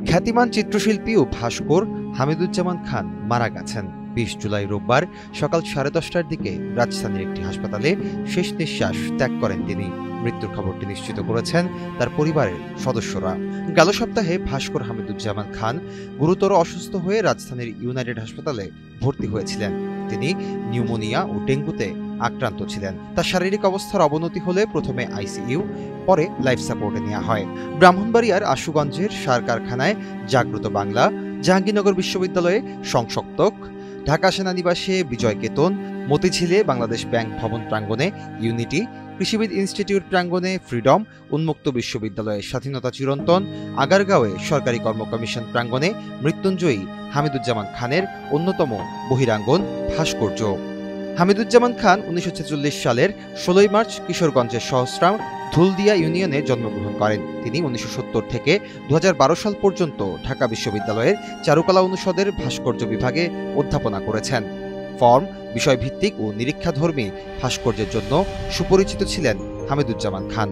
খ্যাতিমান চিত্রশিল্পী ও ভাস্কর হামিদুজ্জামান খান মারা গেছেন ২০ জুলাই রোববার সকাল 10:30টার দিকে রাজধানীর একটি হাসপাতালে শেষ নিঃশ্বাস ত্যাগ করেন তিনি। মৃত্যুর খবরটি নিশ্চিত করেছেন তার পরিবারের সদস্যরা। গেল সপ্তাহে ভাস্কর হামিদুজ্জামান খান গুরুতর অসুস্থ হয়ে রাজধানীর ইউনাইটেড হাসপাতালে ভর্তি হয়েছিলেন। তিনি নিউমোনিয়া ও ডেঙ্গুতে আক্রান্ত ছিলেন। তার শারীরিক অবস্থার অবনতি হলে প্রথমে আইসিইউ, পরে লাইফ সাপোর্টে নেওয়া হয়। ব্রাহ্মণবাড়িয়ার আশুগঞ্জের সার কারখানায় জাগ্রত বাংলা, জাহাঙ্গীরনগর বিশ্ববিদ্যালয়ে সংসক্তক, ঢাকা সেনানিবাসে বিজয় কেতন, মতিঝিলে বাংলাদেশ ব্যাংক ভবন প্রাঙ্গণে ইউনিটি, কৃষিবিদ ইনস্টিটিউট প্রাঙ্গণে ফ্রিডম, উন্মুক্ত বিশ্ববিদ্যালয়ে স্বাধীনতা চিরন্তন, আগারগাঁওয়ে সরকারি কর্ম কমিশন প্রাঙ্গণে মৃত্যুঞ্জয়ী হামিদুজ্জামান খানের অন্যতম বহিরাঙ্গন ভাস্কর্য। হামিদুজ্জামান খান ১৯৪৬ সালের ১৬ই মার্চ কিশোরগঞ্জের সহস্রাম ধুলদিয়া ইউনিয়নে জন্মগ্রহণ করেন। তিনি ১৯৭০ থেকে ২০১২ সাল পর্যন্ত ঢাকা বিশ্ববিদ্যালয়ের চারুকলা অনুষদের ভাস্কর্য বিভাগে অধ্যাপনা করেছেন। ফর্ম, বিষয়ভিত্তিক ও নিরীক্ষাধর্মী ভাস্কর্যের জন্য সুপরিচিত ছিলেন হামিদুজ্জামান খান।